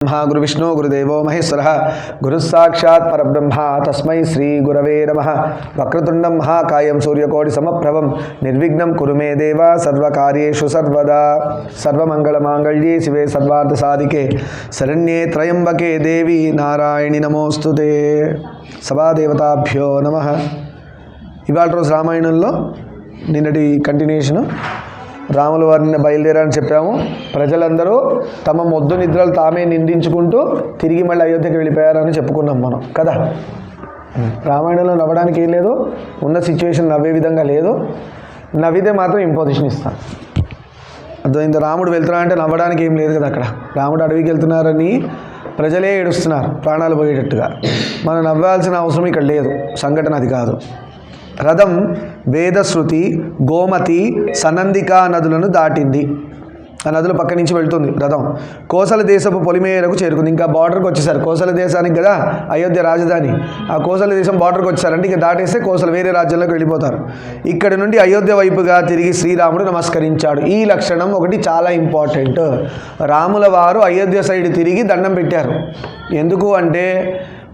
गुरु विष्णु गुरुदेवो महेश्वरः गुरुः साक्षात् परब्रह्म तस्मै श्री गुरवे नमः। वक्रतुण्डं महाकायं सूर्यकोटिसमप्रभं निर्विघ्नं कुरु मे देव सर्वकार्येषु सर्वदा। सर्वमङ्गलमाङ्गल्ये शिवे सर्वार्थसाधिके शरण्ये त्र्यम्बके देवी नारायणि नमोस्तुते। सभादेवताभ्यो नमः। ఇవాళ రోజు రామాయణంలో నిన్నటి కంటిన్యూషన్ రాముల వారిని బయలుదేరని చెప్పాము. ప్రజలందరూ తమ మొద్దు నిద్రలు తామే నిందించుకుంటూ తిరిగి మళ్ళీ అయోధ్యకి వెళ్ళిపోయారని చెప్పుకున్నాం మనం కదా. రామాయణంలో నవ్వడానికి ఏం లేదు, ఉన్న సిచ్యువేషన్ నవ్వే విధంగా లేదు. నవ్వితే మాత్రం ఇంపోజిషన్ ఇస్తాం. అర్థమైంది. రాముడు వెళ్తున్నా అంటే నవ్వడానికి ఏం లేదు కదా. అక్కడ రాముడు అడవికి వెళ్తున్నారని ప్రజలే ఏడుస్తున్నారు ప్రాణాలు పోయేటట్టుగా. మనం నవ్వాల్సిన అవసరం ఇక్కడ లేదు. సంఘటన అది కాదు. రథం వేదశ్రుతి, గోమతి, సనందికా నదులను దాటింది. ఆ నదుల పక్క నుంచి వెళ్తుంది రథం. కోసల దేశపు పొలిమేరకు చేరుకుంది. ఇంకా బార్డర్కి వచ్చేసారు. కోసల దేశానికి కదా అయోధ్య రాజధాని. ఆ కోసల దేశం బార్డర్కి వచ్చారంటే ఇక దాటేస్తే కోసలు వేరే రాజ్యంలోకి వెళ్ళిపోతారు. ఇక్కడి నుండి అయోధ్య వైపుగా తిరిగి శ్రీరాముడు నమస్కరించాడు. ఈ లక్షణం ఒకటి చాలా ఇంపార్టెంట్. రాముల వారు అయోధ్య సైడ్ తిరిగి దండం పెట్టారు. ఎందుకు అంటే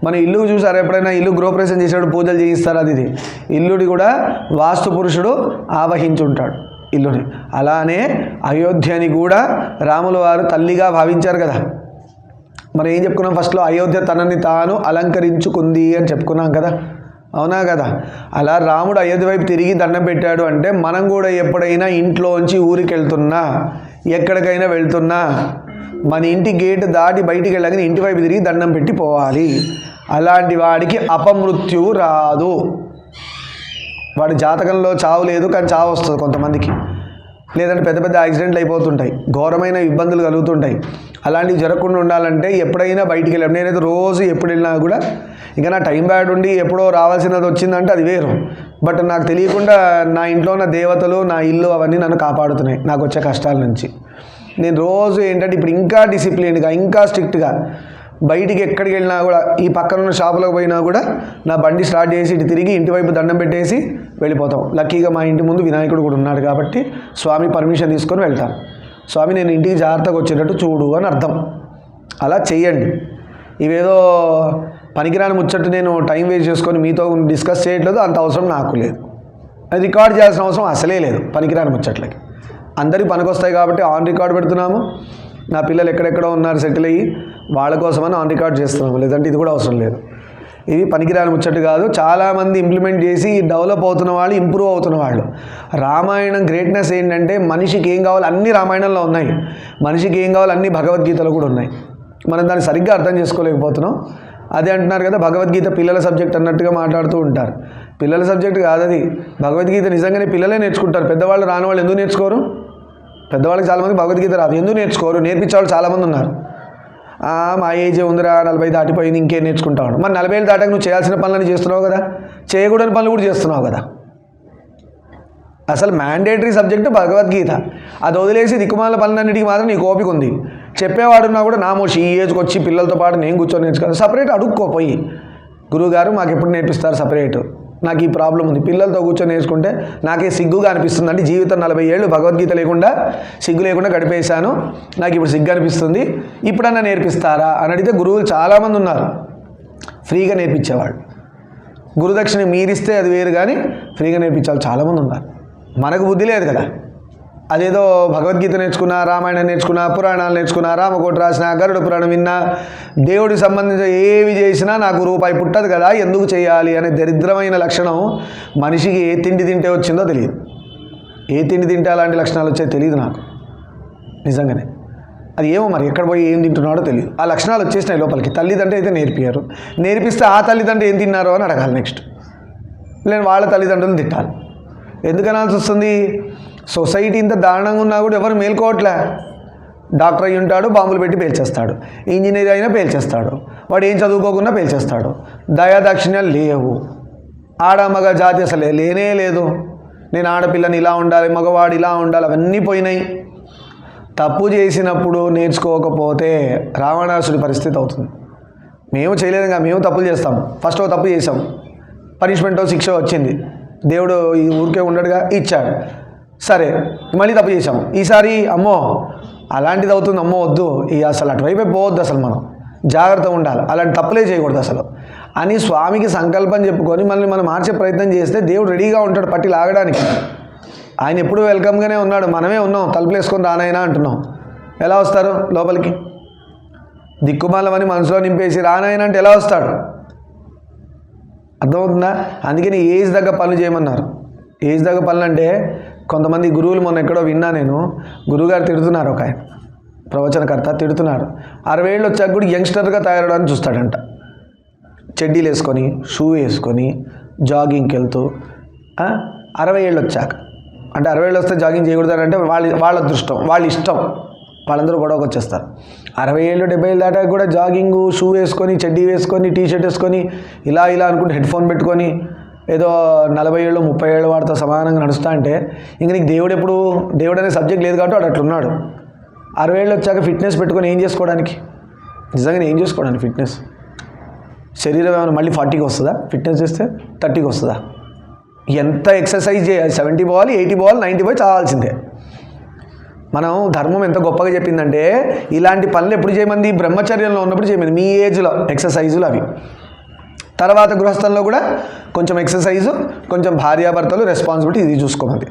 మన ఇల్లు చూసారు ఎప్పుడైనా, ఇల్లు గృహప్రవేశం చేసేవాడు పూజలు చేయిస్తారు. అది ఇల్లుడి కూడా వాస్తు పురుషుడు ఆవహించుంటాడు ఇల్లుని. అలానే అయోధ్యని కూడా రాముల వారు తల్లిగా భావించారు కదా. మనం ఏం చెప్పుకున్నాం ఫస్ట్లో, అయోధ్య తనని తాను అలంకరించుకుంది అని చెప్పుకున్నాం కదా. అవునా కదా. అలా రాముడు అయోధ్య వైపు తిరిగి దండం పెట్టాడు అంటే మనం కూడా ఎప్పుడైనా ఇంట్లోంచి ఊరికి వెళ్తున్నా, ఎక్కడికైనా వెళ్తున్నా మన ఇంటి గేటు దాటి బయటికి వెళ్ళగానే ఇంటి వైపు తిరిగి దండం పెట్టి పోవాలి. అలాంటి వాడికి అపమృత్యువు రాదు. వాడి జాతకంలో చావు లేదు, కానీ చావు వస్తుంది కొంతమందికి. లేదంటే పెద్ద పెద్ద యాక్సిడెంట్లు అయిపోతుంటాయి, ఘోరమైన ఇబ్బందులు కలుగుతుంటాయి. అలాంటివి జరగకుండా ఉండాలంటే ఎప్పుడైనా బయటికి వెళ్ళాం. నేనైతే రోజు ఎప్పుడు వెళ్ళినా కూడా ఇంకా నా టైం బ్యాడ్ ఉండి ఎప్పుడో రావాల్సినది వచ్చిందంటే అది వేరు. బట్ నాకు తెలియకుండా నా ఇంట్లో ఉన్న దేవతలు, నా ఇల్లు అవన్నీ నన్ను కాపాడుతున్నాయి నాకు వచ్చే కష్టాల నుంచి. నేను రోజు ఏంటంటే ఇప్పుడు ఇంకా డిసిప్లిన్గా, ఇంకా స్ట్రిక్ట్గా బయటికి ఎక్కడికి వెళ్ళినా కూడా, ఈ పక్కన ఉన్న షాపులకు పోయినా కూడా నా బండి స్టార్ట్ చేసి ఇటు తిరిగి ఇంటి వైపు దండం పెట్టేసి వెళ్ళిపోతాం. లక్కీగా మా ఇంటి ముందు వినాయకుడు కూడా ఉన్నాడు కాబట్టి స్వామి పర్మిషన్ తీసుకొని వెళ్తాను. స్వామి నేను ఇంటికి జాగ్రత్తగా వచ్చేటట్టు చూడు అని అర్థం. అలా చెయ్యండి. ఇవేదో పనికిరాని ముచ్చట్టు నేను టైం వేస్ట్ చేసుకొని మీతో డిస్కస్ చేయట్లేదు, అంత అవసరం నాకు లేదు. అది రికార్డ్ చేయాల్సిన అవసరం అసలే లేదు. పనికిరాని ముచ్చట్లకి అందరికీ పనికొస్తాయి కాబట్టి ఆన్ రికార్డ్ పెడుతున్నాము. నా పిల్లలు ఎక్కడెక్కడో ఉన్నారు సెటిల్ అయ్యి, వాళ్ళ కోసమని ఆన్ రికార్డ్ చేస్తున్నాము. లేదంటే ఇది కూడా అవసరం లేదు. ఇవి పనికిరాని ముచ్చట్టు కాదు. చాలామంది ఇంప్లిమెంట్ చేసి డెవలప్ అవుతున్న వాళ్ళు, ఇంప్రూవ్ అవుతున్న వాళ్ళు. రామాయణం గ్రేట్నెస్ ఏంటంటే మనిషికి ఏం కావాలో అన్నీ రామాయణంలో ఉన్నాయి. మనిషికి ఏం కావాలో అన్నీ భగవద్గీతలో కూడా ఉన్నాయి. మనం దాన్ని సరిగ్గా అర్థం చేసుకోలేకపోతున్నాం. అదే అంటున్నారు కదా, భగవద్గీత పిల్లల సబ్జెక్ట్ అన్నట్టుగా మాట్లాడుతూ ఉంటారు. పిల్లల సబ్జెక్ట్ కాదు అది. భగవద్గీత నిజంగానే పిల్లలే నేర్చుకుంటారు. పెద్దవాళ్ళు రాని వాళ్ళు ఎందుకు నేర్చుకోరు? పెద్దవాళ్ళకి చాలామంది భగవద్గీత రాదు. ఎందుకు నేర్చుకోరు? నేర్పించేవాళ్ళు చాలామంది ఉన్నారు. మా ఏజ్ ఉందిరా, 40 దాటిపోయింది, ఇంకేం నేర్చుకుంటావు? మరి 40 ఏళ్ళు దాటాక నువ్వు చేయాల్సిన పనులని చేస్తున్నావు కదా, చేయకూడని పనులు కూడా చేస్తున్నావు కదా. అసలు మ్యాండేటరీ సబ్జెక్టు భగవద్గీత. అది వదిలేసి దిక్కుమాల పనులన్నిటికీ మాత్రం నీకు ఓపిక ఉంది. చెప్పేవాడున్నా కూడా నామోషి ఈ ఏజ్కి వచ్చి పిల్లలతో పాటు నేను కూర్చొని నేర్చుకోవాలి. సపరేట్ అడుక్కోపోయి, గురువుగారు మాకు ఎప్పుడు నేర్పిస్తారు సపరేటు, నాకు ఈ ప్రాబ్లం ఉంది. పిల్లలతో కూర్చొని నేర్చుకుంటే నాకే సిగ్గుగా అనిపిస్తుంది. అంటే జీవితం 40 ఏళ్ళు భగవద్గీత లేకుండా, సిగ్గు లేకుండా గడిపేశాను, నాకు ఇప్పుడు సిగ్గు అనిపిస్తుంది, ఇప్పుడన్నా నేర్పిస్తారా అని అడిగితే గురువులు చాలామంది ఉన్నారు ఫ్రీగా నేర్పించేవాళ్ళు. గురుదక్షిణ మీరిస్తే అది వేరు, కానీ ఫ్రీగా నేర్పించేవాళ్ళు చాలామంది ఉన్నారు. మనకు బుద్ధి లేదు కదా. అదేదో భగవద్గీత నేర్చుకున్నా, రామాయణం నేర్చుకున్నా, పురాణాలు నేర్చుకున్నా, రామకోట రాసినా, గరుడ పురాణం విన్నా, దేవుడికి సంబంధించిన ఏవి చేసినా నాకు రూపాయి పుట్టదు కదా, ఎందుకు చేయాలి అనే దరిద్రమైన లక్షణం మనిషికి ఏ తిండి తింటే వచ్చిందో తెలియదు. ఏ తిండి తింటే అలాంటి లక్షణాలు వచ్చాయో తెలియదు నాకు నిజంగానే. అది ఏమో మరి ఎక్కడ పోయి ఏం తింటున్నాడో తెలియదు. ఆ లక్షణాలు వచ్చేసినాయి లోపలికి. తల్లిదండ్రులు అయితే నేర్పారు, నేర్పిస్తే ఆ తల్లిదండ్రులు ఏం తిన్నారో అని అడగాలి నెక్స్ట్. లేదు వాళ్ళ తల్లిదండ్రులను తిట్టాలి. ఎందుకనాల్సి వస్తుంది? సొసైటీ ఇంత దారుణంగా ఉన్నా కూడా ఎవరు మేల్కోవట్లే. డాక్టర్ అయి ఉంటాడు, బాంబులు పెట్టి పేల్చేస్తాడు. ఇంజనీర్ అయినా పేల్చేస్తాడు. వాడు ఏం చదువుకోకుండా పేల్చేస్తాడు. దయాదాక్షిణ్యాలు లేవు. ఆడమగ జాతి అసలే లేనే లేదు. నేను ఆడపిల్లని ఇలా ఉండాలి, మగవాడు ఇలా ఉండాలి, అవన్నీ పోయినాయి. తప్పు చేసినప్పుడు నేర్చుకోకపోతే రావణాసుడి పరిస్థితి అవుతుంది. మేము చేయలేదుగా, మేము తప్పులు చేస్తాం. ఫస్ట్ ఒక తప్పు చేసాం, పనిష్మెంటో శిక్ష వచ్చింది, దేవుడు ఈ ఊరికే ఉండడుగా ఇచ్చాడు. సరే మళ్ళీ తప్పు చేసాము. ఈసారి అమ్మో అలాంటిది అవుతుంది, అమ్మో వద్దు, ఇక అసలు అటువైపే పోవద్దు, అసలు మనం జాగ్రత్తగా ఉండాలి, అలాంటి తప్పులే చేయకూడదు అసలు అని స్వామికి సంకల్పం చెప్పుకొని మనల్ని మనం మార్చే ప్రయత్నం చేస్తే దేవుడు రెడీగా ఉంటాడు పట్టి లాగడానికి. ఆయన ఎప్పుడూ వెల్కమ్గానే ఉన్నాడు, మనమే ఉన్నాం తలుపులు వేసుకొని రానైనా అంటున్నాం. ఎలా వస్తారు లోపలికి? దిక్కుమాలమని మనసులో నింపేసి రానైనా అంటే ఎలా వస్తాడు? అర్థమవుతుందా? అందుకని ఏజ్ దగ్గర పనులు చేయమన్నారు. ఏజ్ దగ్గర పనులు అంటే కొంతమంది గురువులు, మొన్న ఎక్కడో విన్నా నేను, గురువుగారు తిడుతున్నారు, ఒక ఆయన ప్రవచనకర్త తిడుతున్నాడు, 60 ఏళ్ళు వచ్చాక కూడా యంగ్స్టర్గా తయారవడానికి చూస్తాడంట. చెడ్డీలు వేసుకొని, షూ వేసుకొని జాగింగ్కి వెళ్తూ 60 ఏళ్ళు వచ్చాక, అంటే 60 ఏళ్ళు వస్తే జాగింగ్ చేయకూడదంటే వాళ్ళ అదృష్టం, వాళ్ళ ఇష్టం, వాళ్ళందరూ గొడవకు వచ్చేస్తారు. 60 ఏళ్ళు 70 ఏళ్ళు దాటాక కూడా జాగింగ్ షూ వేసుకొని, చెడ్డీ వేసుకొని, టీ షర్ట్ వేసుకొని ఇలా అనుకుంటే హెడ్ ఫోన్ పెట్టుకొని ఏదో 40 ఏళ్ళు 30 ఏళ్ళు వాడితో సమానంగా నడుస్తా అంటే ఇంక నీకు దేవుడు అనే సబ్జెక్ట్ లేదు కాబట్టి వాడు అట్లున్నాడు. 60 ఏళ్ళు వచ్చాక ఫిట్నెస్ పెట్టుకొని ఏం చేసుకోవడానికి? నిజంగా ఏం చేసుకోవడానికి ఫిట్నెస్? శరీరం ఏమైనా మళ్ళీ 40కి వస్తుందా? ఫిట్నెస్ చేస్తే 30కి వస్తుందా? ఎంత ఎక్సర్సైజ్ చేయాలి? 70 పోవాలి, 80 పోవాలి, 90 పోయి చావాల్సిందే. మనం ధర్మం ఎంత గొప్పగా చెప్పిందంటే ఇలాంటి పనులు ఎప్పుడు చేయమంది? బ్రహ్మచర్యంలో ఉన్నప్పుడు చేయమంది, మీ ఏజ్లో ఎక్సర్సైజులు అవి. తర్వాత గృహస్థంలో కూడా కొంచెం ఎక్సర్సైజు, కొంచెం భార్యాభర్తలు రెస్పాన్సిబిలిటీ ఇది చూసుకోమంది.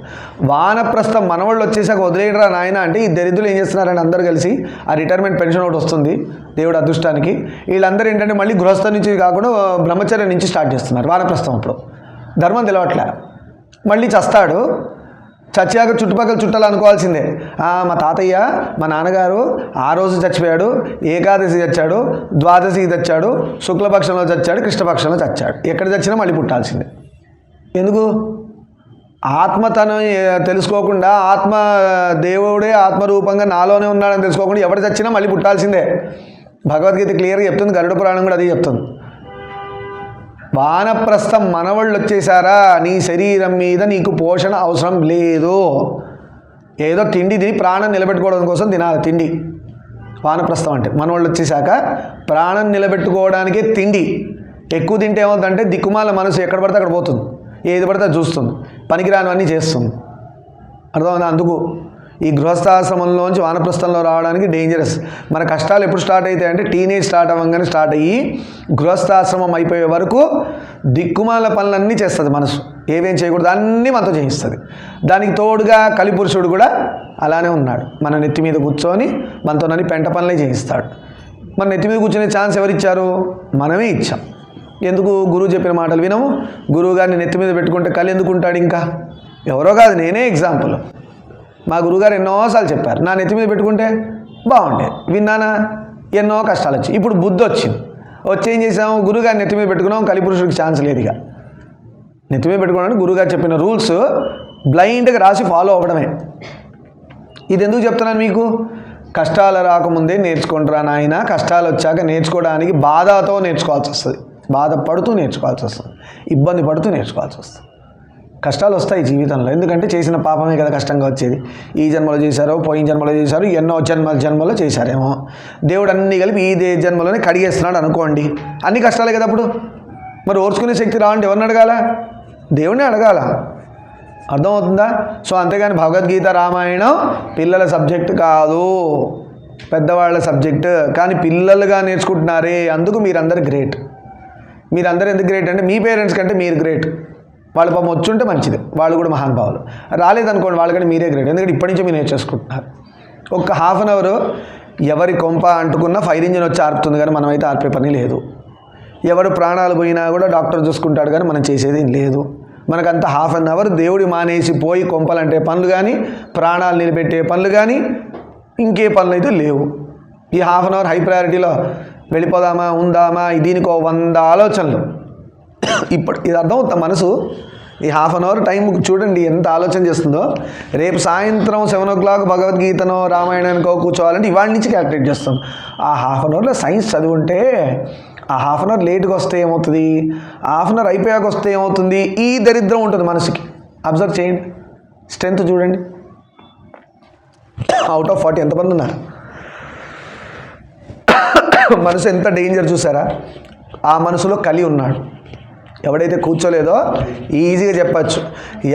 వానప్రస్థం మనవాళ్ళు వచ్చేసాక వదిలేయడరా నాయన అంటే ఈ దరిద్రులు ఏం చేస్తున్నారంటే అందరూ కలిసి ఆ రిటైర్మెంట్ పెన్షన్ ఒకటి వస్తుంది దేవుడు అదృష్టానికి, వీళ్ళందరూ ఏంటంటే మళ్ళీ గృహస్థం నుంచి కాకుండా బ్రహ్మచర్యం నుంచి స్టార్ట్ చేస్తున్నారు. వానప్రస్థం అప్పుడు ధర్మం తెలవట్లే, మళ్ళీ చస్తాడు, చచ్చాక చుట్టుపక్కల చుట్టాలు అనుకోవాల్సిందే, మా తాతయ్య మా నాన్నగారు ఆ రోజు చచ్చిపోయాడు, ఏకాదశి చచ్చాడు, ద్వాదశి చచ్చాడు, శుక్లపక్షంలో చచ్చాడు, కృష్ణపక్షంలో చచ్చాడు, ఎక్కడ చచ్చినా మళ్ళీ పుట్టాల్సిందే. ఎందుకు? ఆత్మతను తెలుసుకోకుండా, ఆత్మ దేవుడే ఆత్మరూపంగా నాలోనే ఉన్నాడని తెలుసుకోకుండా ఎవరు చచ్చినా మళ్ళీ పుట్టాల్సిందే. భగవద్గీత క్లియర్గా చెప్తుంది, గరుడ పురాణం కూడా అది చెప్తుంది. వానప్రస్థం మనవాళ్ళు వచ్చేసారా, నీ శరీరం మీద నీకు పోషణ అవసరం లేదు, ఏదో తిండి తిని ప్రాణం నిలబెట్టుకోవడం కోసం తినాలి తిండి. వానప్రస్థం అంటే మనవాళ్ళు వచ్చేసాక ప్రాణం నిలబెట్టుకోవడానికే తిండి. ఎక్కువ తింటే ఏమవుతుందంటే దిక్కుమాల మనసు ఎక్కడ పడితే అక్కడ పోతుంది, ఏది పడితే అది చూస్తుంది, పనికిరానివన్నీ చేస్తుంది. అర్థమవుతుందా? అందుకు ఈ గృహస్థాశ్రమంలోంచి వానప్రస్థంలో రావడానికి డేంజరస్. మన కష్టాలు ఎప్పుడు స్టార్ట్ అవుతాయి అంటే టీనేజ్ స్టార్ట్ అవ్వగానే స్టార్ట్ అయ్యి గృహస్థాశ్రమం అయిపోయే వరకు దిక్కుమాల పనులన్నీ చేస్తుంది మనసు, ఏవేం చేయకూడదు అన్నీ మనతో చేయిస్తుంది. దానికి తోడుగా కలిపురుషుడు కూడా అలానే ఉన్నాడు, మన నెత్తి మీద కూర్చొని మనతోనని పెంట పనులే చేయిస్తాడు. మన నెత్తి మీద కూర్చునే ఛాన్స్ ఎవరిచ్చారు? మనమే ఇచ్చాం. ఎందుకు? గురువు చెప్పిన మాటలు వినము. గురువు గారిని నెత్తి మీద పెట్టుకుంటే కళ్ళు ఎందుకు ఉంటాడు? ఇంకా ఎవరో కాదు, నేనే ఎగ్జాంపుల్. మా గురువుగారు ఎన్నోసార్లు చెప్పారు, నా నెత్తి మీద పెట్టుకుంటే బాగుండేది, విన్నానా? ఎన్నో కష్టాలు వచ్చాయి. ఇప్పుడు బుద్ధి వచ్చింది, వచ్చి ఏం చేసాము? గురువుగారిని నెత్తి మీద పెట్టుకున్నాం, కలిపురుషుడికి ఛాన్స్ లేదు. ఇక నెత్తి మీద పెట్టుకోవడానికి గురువుగారు చెప్పిన రూల్స్ బ్లైండ్గా రాసి ఫాలో అవ్వడమే. ఇది ఎందుకు చెప్తున్నాను మీకు? కష్టాలు రాకముందే నేర్చుకుంటారా నాయన, కష్టాలు వచ్చాక నేర్చుకోవడానికి బాధతో నేర్చుకోవాల్సి వస్తుంది, బాధపడుతూ నేర్చుకోవాల్సి వస్తుంది, ఇబ్బంది పడుతూ నేర్చుకోవాల్సి వస్తుంది. కష్టాలు వస్తాయి జీవితంలో, ఎందుకంటే చేసిన పాపమే కదా కష్టంగా వచ్చేది. ఈ జన్మలో చేశారో, పోయిన జన్మలో చేశారు, ఎన్నో జన్మలో చేశారేమో, దేవుడు అన్నీ కలిపి ఈ జన్మలోనే కడిగేస్తున్నాడు అనుకోండి, అన్ని కష్టాలే కదా. అప్పుడు మరి ఓర్చుకునే శక్తి రావాలంటే ఎవరిని అడగాల? దేవుడిని అడగాల. అర్థమవుతుందా? సో అంతేగాని భగవద్గీత రామాయణం పిల్లల సబ్జెక్టు కాదు, పెద్దవాళ్ళ సబ్జెక్టు. కానీ పిల్లలుగా నేర్చుకుంటున్నారే, అందుకు మీరందరూ గ్రేట్. మీరందరూ ఎందుకు గ్రేట్ అంటే మీ పేరెంట్స్ కంటే మీరు గ్రేట్. వాళ్ళు పాపం వచ్చుంటే మంచిది, వాళ్ళు కూడా మహానుభావులు. రాలేదనుకోండి, వాళ్ళకంటే మీరే గ్రేట్, ఎందుకంటే ఇప్పటి నుంచే మీరు నేర్చేసుకుంటున్నారు. ఒక హాఫ్ అన్ అవర్ ఎవరి కొంప అంటుకున్నా ఫైర్ ఇంజిన్ వచ్చి ఆర్పుతుంది, కానీ మనమైతే ఆర్పే పని లేదు. ఎవరు ప్రాణాలు పోయినా కూడా డాక్టర్ చూసుకుంటాడు, కానీ మనం చేసేది లేదు. మనకంత హాఫ్ అన్ అవర్ దేవుడి మానేసి పోయి కొంపలంటే పనులు కానీ, ప్రాణాలు నిలబెట్టే పనులు కానీ, ఇంకే పనులు అయితే లేవు. ఈ హాఫ్ అన్ అవర్ హై ప్రయారిటీలో వెళ్ళిపోదామా, ఉందామా, దీనికో 100 ఆలోచనలు. ఇప్పుడు ఇది అర్థమవుతా మనసు. ఈ హాఫ్ అన్ అవర్ టైం చూడండి ఎంత ఆలోచన చేస్తుందో. రేపు సాయంత్రం 7 o'clock భగవద్గీతనో రామాయణానికో కూర్చోవాలంటే ఇవాళ నుంచి క్యాల్కులేట్ చేస్తాం. ఆ హాఫ్ అన్ అవర్లో సైన్స్ చదువుంటే ఆ హాఫ్ అన్ అవర్ లేట్గా వస్తే ఏమవుతుంది, హాఫ్ అన్ అవర్ అయిపోయాక వస్తే ఏమవుతుంది, ఈ దరిద్రం ఉంటుంది మనసుకి. అబ్జర్వ్ చేయండి, స్ట్రెంత్ చూడండి. అవుట్ ఆఫ్ 40 ఎంతమంది ఉన్నారు? మనసు ఎంత డేంజర్ చూసారా? ఆ మనసులో కలి ఉన్నాడు. ఎవడైతే కూర్చోలేదో ఈజీగా చెప్పచ్చు.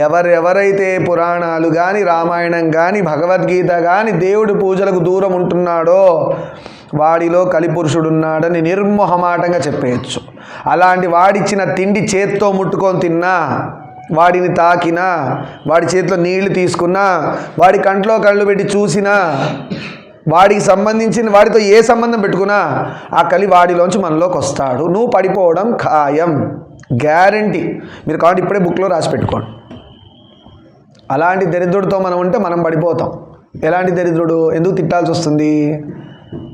ఎవరెవరైతే పురాణాలు కానీ రామాయణం కానీ భగవద్గీత కానీ దేవుడి పూజలకు దూరం ఉంటున్నాడో వాడిలో కలిపురుషుడున్నాడని నిర్మోహమాటంగా చెప్పేయచ్చు. అలాంటి వాడిచ్చిన తిండి చేత్తో ముట్టుకొని తిన్నా, వాడిని తాకినా, వాడి చేతిలో నీళ్లు తీసుకున్నా, వాడి కంట్లో కళ్ళు పెట్టి చూసినా, వాడికి సంబంధించిన వాడితో ఏ సంబంధం పెట్టుకున్నా ఆ కలి వాడిలోంచి మనలోకి వస్తాడు. నువ్వు పడిపోవడం ఖాయం, గ్యారంటీ. మీరు కాబట్టి ఇప్పుడే బుక్లో రాసి పెట్టుకోండి. అలాంటి దరిద్రుడితో మనం ఉంటే మనం పడిపోతాం. ఎలాంటి దరిద్రుడు? ఎందుకు తిట్టాల్సి వస్తుంది?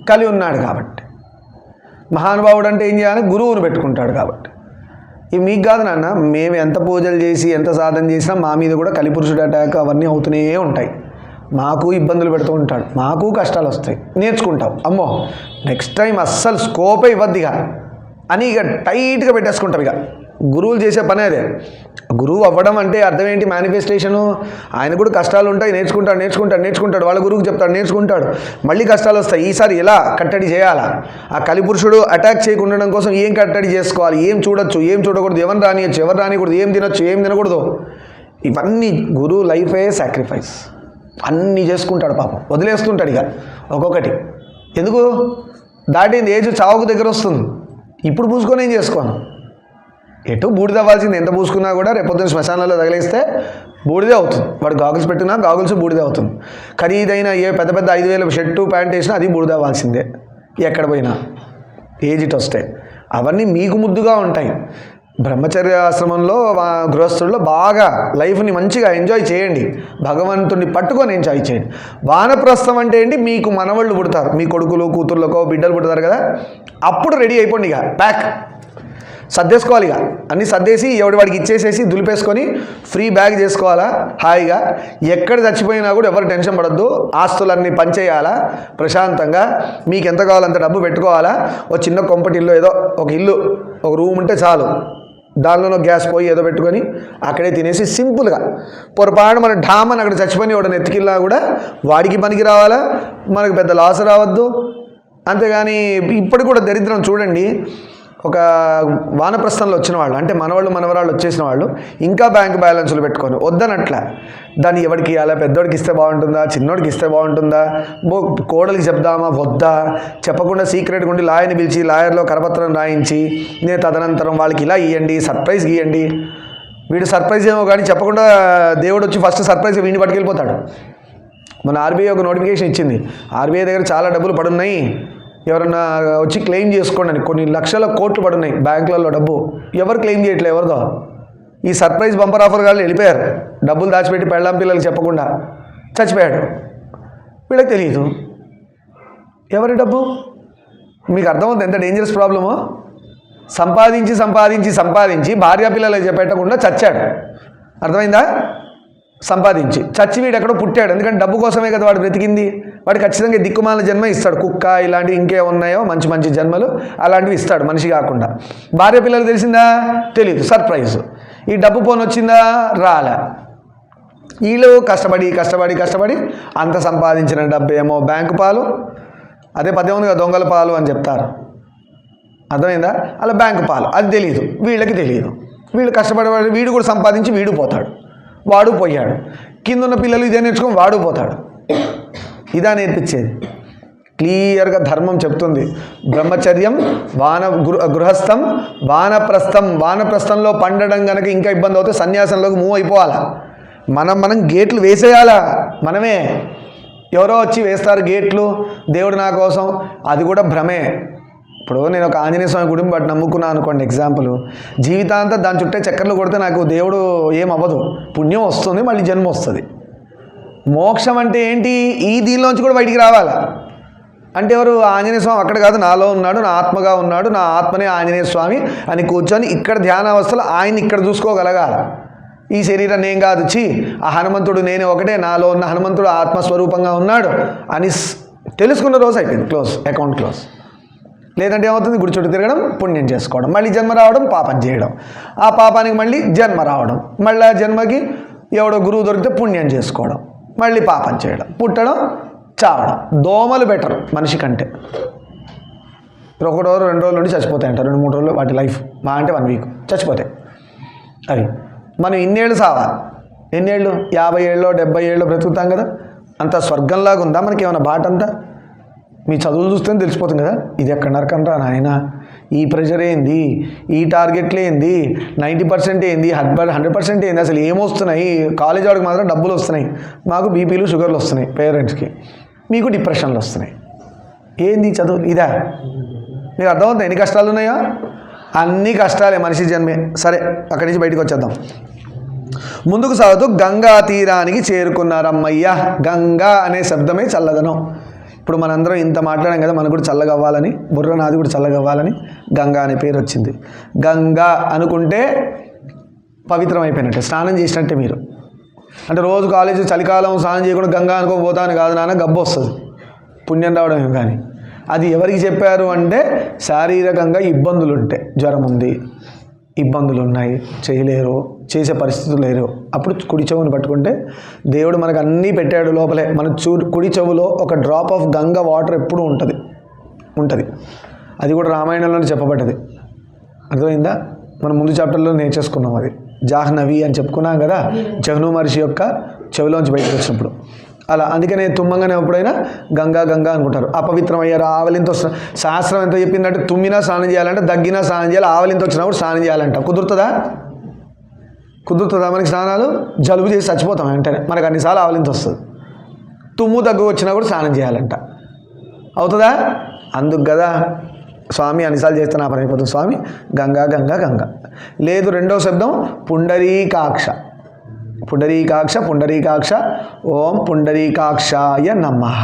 కలి ఉన్నాడు కాబట్టి. మహానుభావుడు అంటే ఏం చేయాలి? గురువును పెట్టుకుంటాడు కాబట్టి. ఇవి మీకు కాదు నాన్న, మేము ఎంత పూజలు చేసి ఎంత సాధన చేసినా మా మీద కూడా కలిపురుషుడు అటాక్ అవన్నీ అవుతూనే ఉంటాయి. మాకు ఇబ్బందులు పెడుతూ ఉంటాడు, మాకు కష్టాలు వస్తాయి. నేర్చుకుంటాం, అమ్మో నెక్స్ట్ టైం అస్సలు స్కోపే ఇవ్వద్దిగా అని ఇక టైట్గా పెట్టేసుకుంటాం. ఇక గురువులు చేసే పనే అదే. గురువు అవ్వడం అంటే అర్థం ఏంటి? మేనిఫెస్టేషను. ఆయన కూడా కష్టాలు ఉంటాయి, నేర్చుకుంటాడు. వాళ్ళ గురువుకి చెప్తాడు, నేర్చుకుంటాడు, మళ్ళీ కష్టాలు వస్తాయి. ఈసారి ఎలా కట్టడి చేయాలా? ఆ కలిపురుషుడు అటాక్ చేయకుండా కోసం ఏం కట్టడి చేసుకోవాలి, ఏం చూడొచ్చు, ఏం చూడకూడదు, ఎవరు రానియచ్చు, ఎవరు రానియకూడదు, ఏం తినొచ్చు, ఏం తినకూడదు, ఇవన్నీ గురువు లైఫే సాక్రిఫైస్. అన్నీ చేసుకుంటాడు పాపం, వదిలేస్తుంటాడు ఇక ఒక్కొక్కటి. ఎందుకు? దాటింది ఏజ్ చావుకు దగ్గర వస్తుంది. ఇప్పుడు పూసుకొని ఏం చేసుకోను, ఎటు బూడిద అవ్వాల్సింది. ఎంత పూసుకున్నా కూడా రేపొద్దున శ్మశానాల్లో తగిలేస్తే బూడిదే అవుతుంది. వాడు గాగుల్స్ పెట్టినా గాగుల్స్ బూడిదే అవుతుంది. ఖరీదైన ఏ పెద్ద 5,000 షర్టు ప్యాంట్ వేసినా అది బూడిద అవ్వాల్సిందే ఎక్కడ పోయినా ఏజ్ ఇటు వస్తే. అవన్నీ మీకు ముద్దుగా ఉంటాయి. బ్రహ్మచర్య ఆశ్రమంలో గృహస్థుల్లో బాగా లైఫ్ని మంచిగా ఎంజాయ్ చేయండి. భగవంతుడిని పట్టుకొని ఎంజాయ్ చేయండి. వానప్రస్థం అంటే ఏంటి? మీకు మనవాళ్ళు పుడతారు, మీ కొడుకులు కూతుర్లకో బిడ్డలు పుడతారు కదా, అప్పుడు రెడీ అయిపోండి. ఇక ప్యాక్ సర్దేసుకోవాలి. ఇక అన్నీ సర్దేసి ఎవడి వాడికి ఇచ్చేసేసి దులిపేసుకొని ఫ్రీ బ్యాగ్ చేసుకోవాలా హాయిగా. ఎక్కడ చచ్చిపోయినా కూడా ఎవరు టెన్షన్ పడద్దు. ఆస్తులన్నీ పంచేయాలా ప్రశాంతంగా. మీకు ఎంత కావాలంత డబ్బు పెట్టుకోవాలా. ఒక చిన్న కొంపటిల్లు, ఏదో ఒక ఇల్లు, ఒక రూమ్ ఉంటే చాలు. దానిలోనో గ్యాస్ పోయి ఏదో పెట్టుకొని అక్కడే తినేసి సింపుల్గా. పొరపాటు మన ఢామని అక్కడ చచ్చిపోయి వాడు నెత్తికిల్లా కూడా వాడికి పనికి రావాలా, మనకు పెద్ద లాస్ రావద్దు. అంతేగాని ఇప్పుడు కూడా దరిద్రం చూడండి. ఒక వానప్రస్థంలో వచ్చిన వాళ్ళు అంటే మనవాళ్ళు మనవరాళ్ళు వచ్చేసిన వాళ్ళు ఇంకా బ్యాంక్ బ్యాలెన్స్లు పెట్టుకొని వద్దనట్లా. దాన్ని ఎవరికి ఇవ్వాలా? పెద్దోడికి ఇస్తే బాగుంటుందా, చిన్నోడికి ఇస్తే బాగుంటుందా, కోడలికి చెప్దామా వద్దా, చెప్పకుండా సీక్రెట్గా ఉండి లాయర్ని పిలిచి లాయర్లో కరపత్రం రాయించి నేను తదనంతరం వాళ్ళకి ఇలా ఇవ్వండి, సర్ప్రైజ్ ఇవ్వండి. వీడు సర్ప్రైజ్ ఏమో కానీ చెప్పకుండా దేవుడు వచ్చి ఫస్ట్ సర్ప్రైజ్ వీడిని పట్టుకెళ్ళిపోతాడు. మన ఆర్బీఐ ఒక నోటిఫికేషన్ ఇచ్చింది. ఆర్బీఐ దగ్గర చాలా డబ్బులు పడున్నాయి, ఎవరన్నా వచ్చి క్లెయిమ్ చేసుకోండి అని. కొన్ని లక్షల కోట్లు పడున్నాయి బ్యాంకులలో డబ్బు. ఎవరు క్లెయిమ్ చేయట్లేదు, ఎవరిదో. ఈ సర్ప్రైజ్ బంపర్ ఆఫర్ వాళ్ళు వెళ్ళిపోయారు. డబ్బులు దాచిపెట్టి పెళ్ళాం పిల్లలకి చెప్పకుండా చచ్చిపోయాడు. వీళ్ళకి తెలియదు ఎవరి డబ్బు. మీకు అర్థమవుతుంది ఎంత డేంజరస్ ప్రాబ్లమో. సంపాదించి భార్యా పిల్లలకి పెట్టకుండా చచ్చాడు. అర్థమైందా? సంపాదించి చచ్చి వీడు ఎక్కడో పుట్టాడు. ఎందుకంటే డబ్బు కోసమే కదా వాడు బ్రతికింది. వాడు ఖచ్చితంగా దిక్కుమాల జన్మ ఇస్తాడు. కుక్క ఇలాంటివి ఇంకే ఉన్నాయో మంచి మంచి జన్మలు అలాంటివి ఇస్తాడు మనిషి కాకుండా. భార్య పిల్లలు తెలిసిందా? తెలీదు. సర్ప్రైజ్. ఈ డబ్బు పోని వచ్చిందా? రాలే. వీళ్ళు కష్టపడి అంత సంపాదించిన డబ్బు ఏమో బ్యాంకు పాలు. అదే పద్యం ఉంది కదా, దొంగల పాలు అని చెప్తారు. అర్థమైందా? అలా బ్యాంకు పాలు అది తెలియదు, వీళ్ళకి తెలియదు. వీళ్ళు కష్టపడి వీడు కూడా సంపాదించి వీడు పోతాడు, వాడు పోయాడు. కింద ఉన్న పిల్లలు ఇదే నేర్చుకొని వాడు పోతాడు. ఇదా నేర్పించేది. క్లియర్గా ధర్మం చెప్తుంది. బ్రహ్మచర్యం గృహస్థం వానప్రస్థంలో పండడం కనుక ఇంకా ఇబ్బంది అవుతే సన్యాసంలోకి మూవ్ అయిపోవాలా. మనం గేట్లు వేసేయాలా. మనమే. ఎవరో వచ్చి వేస్తారు గేట్లు, దేవుడు నా కోసం. అది కూడా భ్రమే. ఇప్పుడు నేను ఒక ఆంజనేయ స్వామి గుడిని బట్టి నమ్ముకున్నాను అనుకోండి, ఎగ్జాంపుల్. జీవితాంతం దాని చుట్టే చక్కర్లు కొడితే నాకు దేవుడు ఏం అవ్వదు, పుణ్యం వస్తుంది, మళ్ళీ జన్మ వస్తుంది. మోక్షం అంటే ఏంటి? ఈ దీనిలోంచి కూడా బయటికి రావాలా. అంటే ఎవరు? ఆంజనేయ స్వామి అక్కడ కాదు, నాలో ఉన్నాడు, నా ఆత్మగా ఉన్నాడు, నా ఆత్మనే ఆంజనేయ స్వామి అని కూర్చొని ఇక్కడ ధ్యానావస్థలో ఆయన్ని ఇక్కడ చూసుకోగలగాల. ఈ శరీరం ఏం కాదు, ఆ హనుమంతుడు నేనే ఒకటే, నాలో ఉన్న హనుమంతుడు ఆత్మస్వరూపంగా ఉన్నాడు అని తెలుసుకున్న రోజు అయిపోయింది, క్లోజ్, అకౌంట్ క్లోజ్. లేదంటే ఏమవుతుంది? గుడి చుట్టూ తిరగడం, పుణ్యం చేసుకోవడం, మళ్ళీ జన్మ రావడం, పాపం చేయడం, ఆ పాపానికి మళ్ళీ జన్మ రావడం, మళ్ళీ జన్మకి ఎవడో గురువు దొరికితే పుణ్యం చేసుకోవడం, మళ్ళీ పాపం చేయడం, పుట్టడం, చావడం. దోమలు బెటర్ మనిషి కంటే. 1 రోజు 2 రోజుల నుండి చచ్చిపోతాయి అంటారు, 2-3 రోజులు వాటి లైఫ్. మా అంటే 1 వీక్ చచ్చిపోతాయి. అవి మనం ఇన్నేళ్ళు సావాలి, ఎన్నేళ్ళు 50 ఏళ్ళో 70 ఏళ్ళో బ్రతుకుతాం కదా. అంత స్వర్గంలాగా ఉందా మనకి ఏమైనా బాట అంతా? మీ చదువులు చూస్తేనే తెలిసిపోతుంది కదా, ఇది ఎక్కడ నరకంరా నాయన, ఈ ప్రెషర్ ఏంది, ఈ టార్గెట్లు ఏంది, 90% ఏంది, 100% ఏంది, అసలు ఏమొస్తున్నాయి. కాలేజ్ వాడికి మాత్రం డబ్బులు వస్తున్నాయి, మాకు బీపీలు షుగర్లు వస్తున్నాయి పేరెంట్స్కి, మీకు డిప్రెషన్లు వస్తున్నాయి. ఏంది చదువు ఇదా? మీకు అర్థమవుతుంది ఎన్ని కష్టాలు ఉన్నాయో? అన్ని కష్టాలే మనిషి జన్మే. సరే, అక్కడి నుంచి బయటకు వచ్చేద్దాం. ముందుకు సాగుతూ గంగా తీరానికి చేరుకున్నారమ్మయ్య. గంగా అనే శబ్దమే చల్లదనం. ఇప్పుడు మనందరం ఇంత మాట్లాడాం కదా, మనకు కూడా చల్లగా అవ్వాలని, బుర్ర నాది కూడా చల్లగా అవ్వాలని గంగా అనే పేరు వచ్చింది. గంగా అనుకుంటే పవిత్రం అయిపోయినట్టే, స్నానం చేసినట్టే. మీరు అంటే రోజు కాలేజీ చలికాలం స్నానం చేయకుండా గంగా అనుకోపోతాను కాదు నాన్న, గబ్బు వస్తుంది, పుణ్యం రావడం. కానీ అది ఎవరికి చెప్పారు అంటే శారీరకంగా ఇబ్బందులు ఉంటాయి, జ్వరం ఉంది, ఇబ్బందులు ఉన్నాయి, చేయలేరు, చేసే పరిస్థితులు లేరు, అప్పుడు కుడి చెవుని పట్టుకుంటే దేవుడు మనకు అన్నీ పెట్టాడు లోపలే. మన కుడి చెవులో ఒక డ్రాప్ ఆఫ్ గంగా వాటర్ ఎప్పుడూ ఉంటుంది. అది కూడా రామాయణంలోనే చెప్పబడ్డది. అర్థమైందా? మనం ముందు చాప్టర్లో నేర్చేసుకున్నాం. అది జాహ్నవి అని చెప్పుకున్నాం కదా, జహ్ను మహర్షి యొక్క చెవిలోంచి బయటకు వచ్చినప్పుడు. అలా అందుకనే తుమ్మంగానే ఎప్పుడైనా గంగా గంగా అనుకుంటారు. అపవిత్రమయ్యారు, ఆవలింత వస్తున్న శాస్త్రం ఎంత చెప్పిందంటే తుమ్మినా స్నానం చేయాలంటే, దగ్గినా స్నానం చేయాలి, ఆవలింత వచ్చినప్పుడు స్నానం చేయాలంట. కుదురుతుందా? మనకి స్నానాలు? జలుబు చేసి చచ్చిపోతాం వెంటనే, మనకు అన్నిసార్లు ఆవలింత వస్తుంది. తుమ్ము దగ్గు వచ్చినా కూడా స్నానం చేయాలంట. అవుతుందా? అందుకు కదా స్వామి అన్నిసార్లు చేస్తే నా పని అయిపోతుంది, స్వామి గంగా గంగా గంగా. లేదు, రెండో శబ్దం పుండరీకాక్ష. పుండరీకాక్ష ఓం పుండరీకాక్షాయ నమః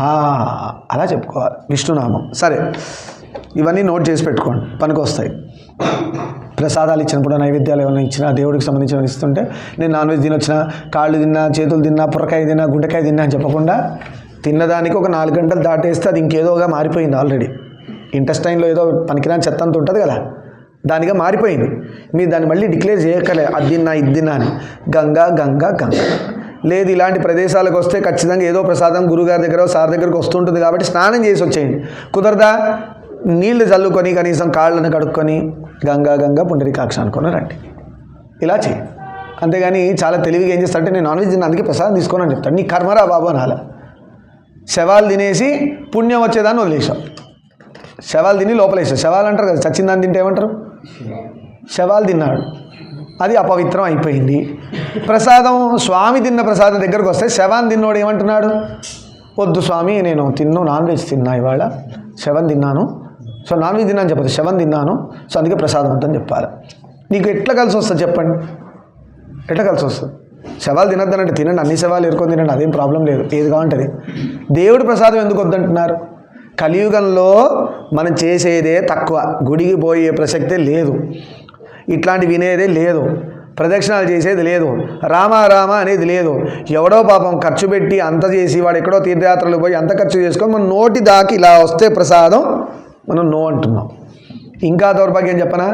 అలా చెప్పుకోవాలి, విష్ణునామం. సరే, ఇవన్నీ నోట్ చేసి పెట్టుకోండి, పనికొస్తాయి. ప్రసాదాలు ఇచ్చినప్పుడు, నైవేద్యాలు ఏమైనా ఇచ్చినా, దేవుడికి సంబంధించిన ఇస్తుంటే, నేను నాన్ వెజ్ తినొచ్చినా, కాళ్ళు తిన్నా, చేతులు తిన్నా, పురకాయ తిన్నా, గుండెకాయ తిన్నా అని చెప్పకుండా, తిన్నదానికి ఒక 4 గంటలు దాటేస్తే అది ఇంకేదోగా మారిపోయింది ఆల్రెడీ. ఇంటెస్టైన్లో ఏదో పనికిరాని చెత్త అంత ఉంటుంది కదా, దానిగా మారిపోయింది. మీరు దాన్ని మళ్ళీ డిక్లేర్ చేయక్కలే అది తిన్నా ఇది తిన్నా అని. గంగా గంగా గంగా. లేదు, ఇలాంటి ప్రదేశాలకు వస్తే ఖచ్చితంగా ఏదో ప్రసాదం గురుగారి దగ్గర సార్ దగ్గరకు వస్తుంటుంది కాబట్టి స్నానం చేసి వచ్చేయండి. కుదరదా? నీళ్లు చల్లుకొని కనీసం కాళ్ళను కడుక్కొని గంగా గంగా పుండరీకాక్ష అనుకుని రండి. ఇలా చేయండి. అంతేగాని చాలా తెలివిగా ఏం చేస్తారంటే, నేను నాన్ వెజ్ తిన్నా అందుకే ప్రసాదం తీసుకోనని చెప్తాను. నీ కర్మరా బాబు అనాల. శవాలు తినేసి పుణ్యం వచ్చేదాన్ని వదిలేసాం. శవాలు తిని లోపలేసాం. శవాలు అంటారు కదా, చచ్చిందాన్ని తింటే ఏమంటారు? శవాలు తిన్నాడు, అది అపవిత్రం అయిపోయింది. ప్రసాదం, స్వామి తిన్న ప్రసాదం దగ్గరకు వస్తే శవాన్ని తిన్నోడు ఏమంటున్నాడు? వద్దు స్వామి, నేను నాన్ వెజ్ తిన్నా, ఇవాళ శవం తిన్నాను, సో నాన్ వెజ్ తిన్నాను చెప్పదు, శవం తిన్నాను, సో అందుకే ప్రసాదం వద్దని చెప్పాలి. నీకు ఎట్లా కలిసి వస్తుంది చెప్పండి? ఎట్లా కలిసి వస్తుంది? శవాలు తినద్దనంటే తినండి, అన్ని శవాలు ఎరుకొని తినండి, అదేం ప్రాబ్లం లేదు, ఏది కావాలంటే. దేవుడి ప్రసాదం ఎందుకు వద్దంటున్నారు? కలియుగంలో మనం చేసేదే తక్కువ, గుడికి పోయే ప్రసక్తే లేదు, ఇట్లాంటి వినేదే లేదు, ప్రదక్షిణాలు చేసేది లేదు, రామ అనేది లేదు. ఎవడో పాపం ఖర్చు పెట్టి అంత చేసి, వాడు ఎక్కడో తీర్థయాత్రలు పోయి అంత ఖర్చు చేసుకొని మన నోటి దాకి ఇలా వస్తే ప్రసాదం మనం నో అంటున్నాం. ఇంకా దౌర్భాగ్యం చెప్పనా?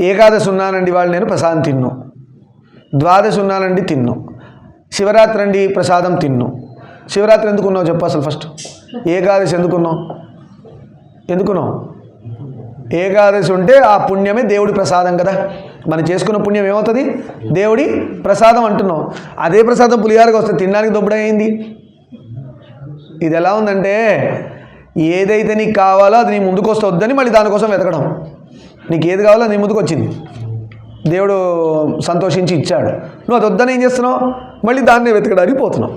ఏకాదశి ఉన్నానండి వాళ్ళు, నేను ప్రసాదం తిన్ను. ద్వాదశి ఉన్నానండి, తిన్ను. శివరాత్రి అండి, ప్రసాదం తిన్ను. శివరాత్రి ఎందుకున్నావు చెప్పు అసలు ఫస్ట్? ఏకాదశి ఎందుకున్నావు? ఏకాదశి ఉంటే ఆ పుణ్యమే దేవుడి ప్రసాదం కదా. మనం చేసుకున్న పుణ్యం ఏమవుతుంది? దేవుడి ప్రసాదం అంటున్నాం. అదే ప్రసాదం పులిహారకు వస్తే తినడానికి దొబ్బడైంది. ఇది ఎలా ఉందంటే, ఏదైతే నీకు కావాలో అది నీ ముందుకు వస్తే వద్దని మళ్ళీ దానికోసం వెతకడం. నీకు ఏది కావాలో నీ ముందుకు వచ్చింది, దేవుడు సంతోషించి ఇచ్చాడు, నువ్వు అది వద్దని ఏం చేస్తున్నావు? మళ్ళీ దాన్నే వెతకడానికి పోతున్నావు.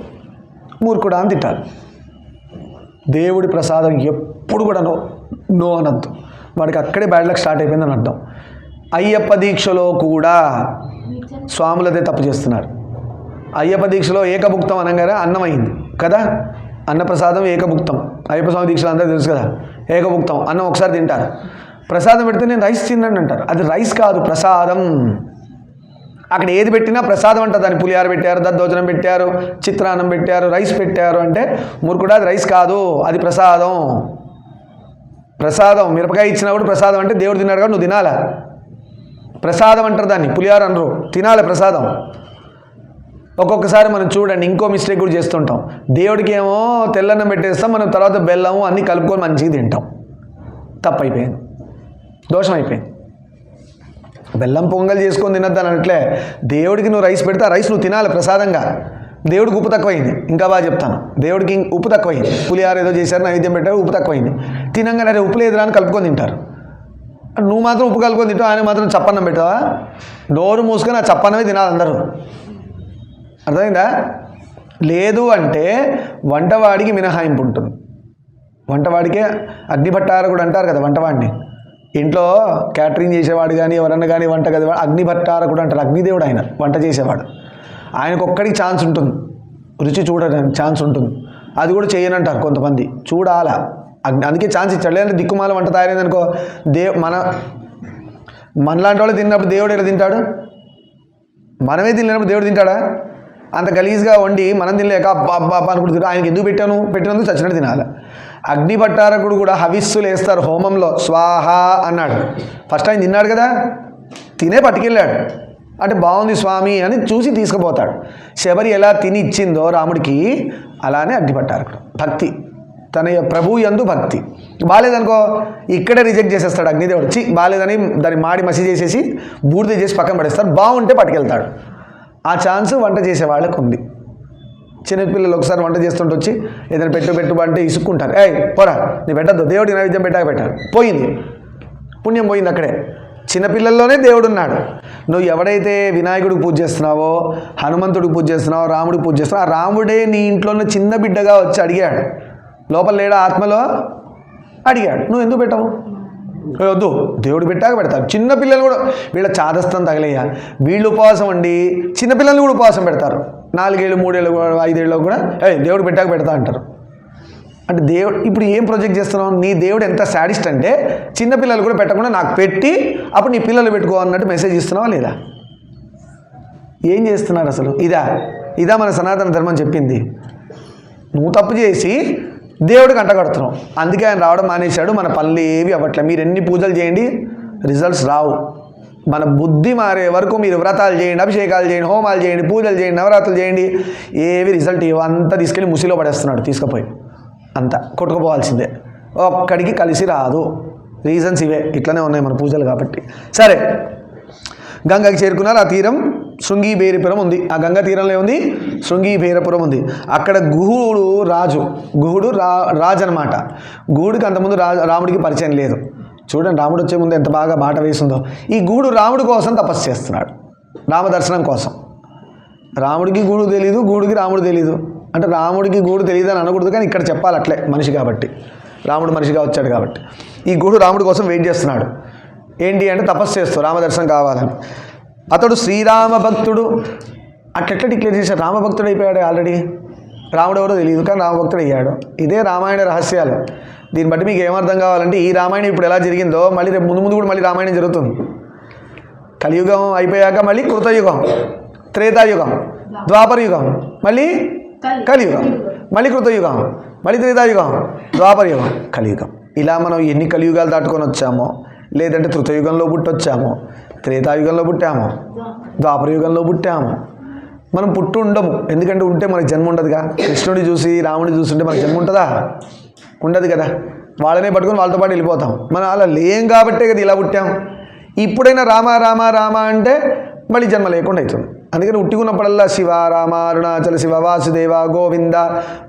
మూర్ఖుడా అని తిట్టాలి. దేవుడి ప్రసాదం ఎప్పుడు కూడా నో అనద్దు. వాడికి అక్కడే బ్యాడ్ లక్ స్టార్ట్ అయిపోయిందని అర్థం. అయ్యప్ప దీక్షలో కూడా స్వాములదే తప్పు చేస్తున్నారు. అయ్యప్ప దీక్షలో ఏకభుక్తం అనగానే అన్నమైంది కదా, అన్నప్రసాదం ఏకభుక్తం. అయ్యప్ప స్వామి దీక్షలు అందరూ తెలుసు కదా, ఏకభుక్తం, అన్నం ఒకసారి తింటారు. ప్రసాదం పెడితే నేను రైస్ తిన్నాను అంటారు. అది రైస్ కాదు, ప్రసాదం. అక్కడ ఏది పెట్టినా ప్రసాదం అంటారు. దాన్ని పులిహార పెట్టారు, దద్దోజనం పెట్టారు, చిత్రాన్నం పెట్టారు, రైస్ పెట్టారు అంటే మూర్ఖుడా, అది రైస్ కాదు, అది ప్రసాదం. ప్రసాదం మిరపకాయ ఇచ్చినప్పుడు ప్రసాదం అంటే దేవుడు తిన్నాడు కాబట్టి నువ్వు తినాలా? ప్రసాదం అంటారు దాన్ని, పులిహార అనరు, తినాలి ప్రసాదం. ఒక్కొక్కసారి మనం చూడండి ఇంకో మిస్టేక్ కూడా చేస్తుంటాం. దేవుడికి ఏమో తెల్లన్నం పెట్టేస్తాం, మనం తర్వాత బెల్లము అన్నీ కలుపుకొని మంచిగా తింటాం. తప్పైపోయింది, దోషం అయిపోయింది. బెల్లం పొంగల్ చేసుకొని తినద్దని అనట్లే. దేవుడికి నువ్వు రైస్ పెడితే ఆ రైస్ నువ్వు తినాలి ప్రసాదంగా. దేవుడికి ఉప్పు తక్కువైంది, ఇంకా బాగా చెప్తాను, దేవుడికి ఉప్పు తక్కువైంది. పులిహార ఏదో చేశారు, నైవేద్యం పెట్టారు, ఉప్పు తక్కువైంది. తినంగానే అరే ఉప్పు లేదురా అని కలుపుకొని తింటారు. నువ్వు మాత్రం ఉప్పు కలుపుకొని తింటావు, ఆయన మాత్రం చప్పన్నం పెట్టావా? నోరు మూసుకొని ఆ చప్పన్నమే తినాలి అందరూ. అర్థమైందా? లేదు అంటే వంటవాడికి మినహాయింపు ఉంటుంది. వంటవాడికే అగ్నిభట్టారకుడు అంటారు కదా వంటవాడిని. ఇంట్లో క్యాటరింగ్ చేసేవాడు కానీ ఎవరన్నా కానీ వంట కదా అగ్నిభట్టారకుడు అంటారు. అగ్నిదేవుడు ఆయన, వంట చేసేవాడు. ఆయనకు ఒక్కడికి ఛాన్స్ ఉంటుంది, రుచి చూడడానికి ఛాన్స్ ఉంటుంది. అది కూడా చేయనంటారు కొంతమంది, చూడాలా. అందుకే ఛాన్స్ ఇచ్చాడు. లేదంటే దిక్కుమాల వంట తయారైందనుకో, మనలాంటి వాళ్ళు తిన్నప్పుడు దేవుడు ఎలా తింటాడు? మనమే తినలేనప్పుడు దేవుడు తింటాడా? అంత గలీజ్గా వండి మనం తినలేక అబ్బా అబ్బా అబ్బా అనుకుంటున్నాడు. ఆయనకి ఎందుకు పెట్టినందుకు చచ్చినట్టు తినాలి. అగ్నిభట్టారకుడు కూడా హవిస్సులు వేస్తారు హోమంలో, స్వాహ అన్నాడు. ఫస్ట్ ఆయన తిన్నాడు కదా, తినే పట్టుకెళ్ళాడు. అంటే బాగుంది స్వామి అని చూసి తీసుకుపోతాడు. శబరి ఎలా తిని ఇచ్చిందో రాముడికి, అలానే అగ్నిభట్టారకుడు భక్తి, తన ప్రభువు యందు భక్తి. బాగాలేదనుకో ఇక్కడే రిజెక్ట్ చేసేస్తాడు అగ్నిదేవుడు. బాగాలేదని దాన్ని మాడి మసి చేసేసి బూడిద చేసి పక్కన పడేస్తాడు. బాగుంటే పట్టుకెళ్తాడు. ఆ ఛాన్స్ వంట చేసే వాళ్ళకు ఉంది. చిన్నపిల్లలు ఒకసారి వంట చేస్తుంటే వచ్చి ఏదైనా పెట్టు అంటే ఇసుక్కుంటారు. పోరా నీ పెట్టద్దు, దేవుడికి నైవేద్యం పెట్టాక పెట్టాడు, పోయింది, పుణ్యం పోయింది అక్కడే. చిన్నపిల్లల్లోనే దేవుడు ఉన్నాడు. నువ్వు ఎవడైతే వినాయకుడికి పూజ చేస్తున్నావో, హనుమంతుడికి పూజ చేస్తున్నావో, రాముడికి పూజ చేస్తున్నావో, ఆ రాముడే నీ ఇంట్లోనే చిన్న బిడ్డగా వచ్చి అడిగాడు. లోపల లేడా ఆత్మలో అడిగాడు, నువ్వు ఎందుకు పెట్టావు? వద్దు, దేవుడు పెట్టాక పెడతారు. చిన్నపిల్లలు కూడా వీళ్ళ చాదస్తం తగలయ్యా. వీళ్ళు ఉపవాసం అండి, చిన్నపిల్లలు కూడా ఉపవాసం పెడతారు. 4 ఏళ్ళు 3 ఏళ్ళు 5 ఏళ్ళు కూడా దేవుడు పెట్టాక పెడతా అంటారు. అంటే దేవుడు ఇప్పుడు ఏం ప్రొజెక్ట్ చేస్తున్నావు? నీ దేవుడు ఎంత శాడిస్ట్ అంటే చిన్నపిల్లలు కూడా పెట్టకుండా నాకు పెట్టి అప్పుడు నీ పిల్లలు పెట్టుకో అన్నట్టు మెసేజ్ ఇస్తున్నావా లేదా? ఏం చేస్తున్నారు అసలు? ఇదా మన సనాతన ధర్మం చెప్పింది. నువ్వు తప్పు చేసి దేవుడికి అంటగడుతున్నావు. అందుకే ఆయన రావడం మానేశాడు. మన పనులు ఏవి అవ్వట్లే. మీరు ఎన్ని పూజలు చేయండి, రిజల్ట్స్ రావు. మన బుద్ధి మారే వరకు మీరు వ్రతాలు చేయండి, అభిషేకాలు చేయండి, హోమాలు చేయండి, పూజలు చేయండి, నవరాత్రులు చేయండి, ఏవి రిజల్ట్ ఇవ్వ. అంతా తీసుకెళ్ళి ముసిలో పడేస్తున్నాడు. తీసుకుపోయి అంతా కొట్టుకుపోవాల్సిందే. ఒక్కడికి కలిసి రాదు. రీజన్స్ ఇవే, ఇట్లనే ఉన్నాయి మన పూజలు కాబట్టి. సరే, గంగకి చేరుకున్నారు. ఆ తీరం శృంగిబేరిపురం ఉంది. ఆ గంగా తీరంలో ఉంది శృంగిబేరపురం ఉంది. అక్కడ గుహుడు రాజు అనమాట. గుహుడికి అంతకుముందు రాముడికి పరిచయం లేదు. చూడండి, రాముడు వచ్చే ముందు ఎంత బాగా బాట వేసిందో. ఈ గుహుడు రాముడి కోసం తపస్సు చేస్తున్నాడు, రామదర్శనం కోసం. రాముడికి గూడు తెలీదు, గూడికి రాముడు తెలీదు. అంటే రాముడికి గూడు తెలియదు అని అనకూడదు, కానీ ఇక్కడ చెప్పాలి అట్లే, మనిషి కాబట్టి, రాముడు మనిషిగా వచ్చాడు కాబట్టి. ఈ గూడు రాముడి కోసం వెయిట్ చేస్తున్నాడు. ఏంటి అంటే తపస్సు చేస్తూ రామదర్శనం కావాలని. అతడు శ్రీరామ భక్తుడు. అట్లెట్లా డిక్లేర్ చేశాడు? రామభక్తుడు అయిపోయాడు ఆల్రెడీ. రాముడు ఎవరో తెలియదు, కానీ రామభక్తుడు అయ్యాడు. ఇదే రామాయణ రహస్యాలు. దీన్ని బట్టి మీకు ఏమర్థం కావాలంటే, ఈ రామాయణం ఇప్పుడు ఎలా జరిగిందో మళ్ళీ రేపు ముందు కూడా మళ్ళీ రామాయణం జరుగుతుంది. కలియుగం అయిపోయాక మళ్ళీ కృతయుగం, త్రేతాయుగం, ద్వాపరయుగం, మళ్ళీ కలియుగం, మళ్ళీ కృతయుగం, మళ్ళీ త్రేతాయుగం, ద్వాపరయుగం, కలియుగం. ఇలా మనం ఎన్ని కలియుగాలు దాటుకొని వచ్చామో, లేదంటే కృతయుగంలో పుట్టొచ్చామో, త్రేతాయుగంలో పుట్టాము, ద్వాపరయుగంలో పుట్టాము. మనం పుట్టు ఉండము, ఎందుకంటే ఉంటే మనకు జన్మ ఉండదుగా. కృష్ణుడిని చూసి రాముడిని చూస్తుంటే మనకు జన్మ ఉంటుందా? ఉండదు కదా. వాళ్ళనే పట్టుకొని వాళ్ళతో పాటు వెళ్ళిపోతాం. మనం అలా లేం కాబట్టే కదా ఇలా పుట్టాం. ఇప్పుడైనా రామ రామ రామ అంటే మళ్ళీ జన్మ లేకుండా అవుతుంది. అందుకని ఉట్టికున్నప్పుడల్లా శివ, రామ, అరుణాచల శివ, వాసుదేవ, గోవింద,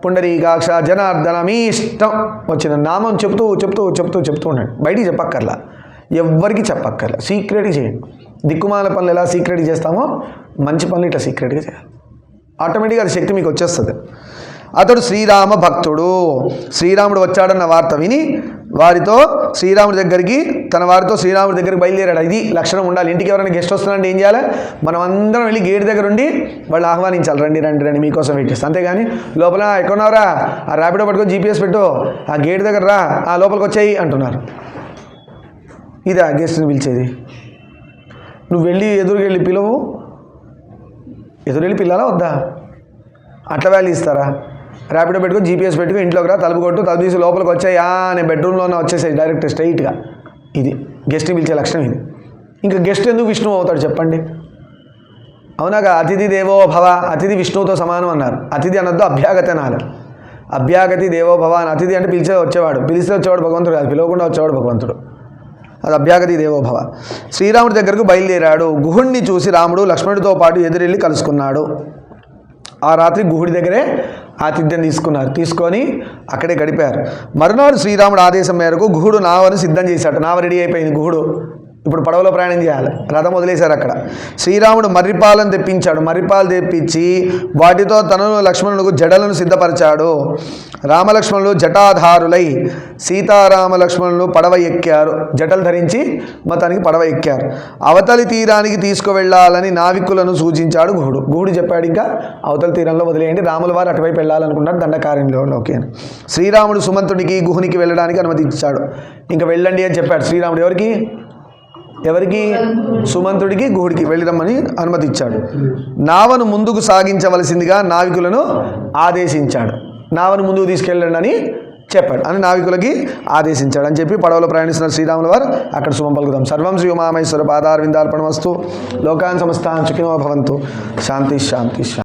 పుండరీకాక్ష, జనార్దన, మీ ఇష్టం వచ్చిన నామం చెప్తూ ఉండండి. బయటికి చెప్పక్కర్లా, ఎవ్వరికి చెప్పక్కర్లా, సీక్రెట్గా చేయండి. దిక్కుమాల పనులు ఎలా సీక్రెట్గా చేస్తామో మంచి పనులు ఇట్లా సీక్రెట్గా చేయాలి. ఆటోమేటిక్గా అది శక్తి మీకు వచ్చేస్తుంది. అతడు శ్రీరామ భక్తుడు. శ్రీరాముడు వచ్చాడన్న వార్త విని వారితో శ్రీరాముడి దగ్గరికి, తన వారితో శ్రీరాముడి దగ్గరికి బయలుదేరాడు. ఇది లక్షణం ఉండాలి. ఇంటికి ఎవరైనా గెస్ట్ వస్తున్నారంటే ఏం చేయాలి? మనం అందరం వెళ్ళి గేట్ దగ్గర ఉండి వాళ్ళు ఆహ్వానించాలి. రండి రండి రండి, మీకోసం వెయిట్ చేస్తాం. అంతేగాని లోపల ఎక్కడున్నావురా, ఆ ర్యాపిడో పట్టుకొని GPS పెట్టు, ఆ గేట్ దగ్గర రా, ఆ లోపలికి వచ్చాయి అంటున్నారు. ఇదా గెస్ట్ని పిలిచేది? నువ్వు వెళ్ళి ఎదురుకెళ్ళి పిలవు, ఎదురెళ్ళి పిల్లాలా వద్దా? అట్లా వాల్యూ ఇస్తారా? ర్యాపిడో పెట్టుకొని GPS పెట్టుకుని ఇంట్లోకి రా, తలుపు కొట్టు, తలుపు తీసి లోపలికి వచ్చాయి, నేను బెడ్రూమ్లోనే వచ్చేసాయి డైరెక్ట్ స్ట్రైట్గా. ఇది గెస్ట్ని పిలిచే లక్షణం ఇది. ఇంకా గెస్ట్ ఎందుకు విష్ణువు అవుతాడు చెప్పండి? అవునాగా, అతిథి దేవో భవ, అతిథి విష్ణువుతో సమానం అన్నారు. అతిథి అనొద్దు, అభ్యాగతి అనాలి. అభ్యాగతి దేవో భవ అని. అతిథి అంటే పిలిచే వచ్చేవాడు, పిలిస్తే వచ్చేవాడు భగవంతుడు కాదు, పిలవకుండా వచ్చేవాడు భగవంతుడు. అది అభ్యాగతి దేవోభవ. శ్రీరాముడి దగ్గరకు బయలుదేరాడు. గుహుణ్ణి చూసి రాముడు లక్ష్మణుడితో పాటు ఎదురెళ్ళి కలుసుకున్నాడు. ఆ రాత్రి గుహుడి దగ్గరే ఆతిథ్యం తీసుకొని అక్కడే గడిపారు. మరునాడు శ్రీరాముడు ఆదేశం మేరకు గుహుడు నావను సిద్ధం చేశాడు. నావ రెడీ అయిపోయింది. గుహుడు ఇప్పుడు పడవలో ప్రయాణం చేయాలి. రథం వదిలేశారు అక్కడ. శ్రీరాముడు మర్రిపాలను తెప్పించాడు. మర్రిపాలు తెప్పించి వాటితో తనను లక్ష్మణులకు జడలను సిద్ధపరిచాడు. రామలక్ష్మణులు జటాధారులై సీతారామ లక్ష్మణులు పడవ ఎక్కారు. జటలు ధరించి మొత్తానికి పడవ ఎక్కారు. అవతలి తీరానికి తీసుకువెళ్ళాలని నావికులను సూచించాడు గుహుడు. గుహుడు చెప్పాడు, ఇంకా అవతలి తీరంలో వదిలేయండి, రాముల వారు అటువైపు వెళ్ళాలనుకున్నారు దండకారణ్యంలోకి అని. శ్రీరాముడు సుమంతుడికి గుహునికి వెళ్ళడానికి అనుమతి ఇచ్చాడు. ఇంకా వెళ్ళండి అని చెప్పాడు శ్రీరాముడు. ఎవరికి? సుమంతుడికి గుహుడికి వెళ్ళిరమ్మని అనుమతి ఇచ్చాడు. నావను ముందుకు సాగించవలసిందిగా నావికులను ఆదేశించాడు. నావను ముందుకు తీసుకెళ్ళండి అని చెప్పాడు. అని నావికులకి ఆదేశించాడు అని చెప్పి పడవలో ప్రయాణిస్తున్న శ్రీరాముల వారు అక్కడ శుభం పలుకుదాం. సర్వం శ్రీ ఉమామేశ్వర పాదారవిందార్పణమస్తు. లోకాన్ సమస్తాన్ సుఖినో భవంతు. శాంతి శాంతి శాంతి.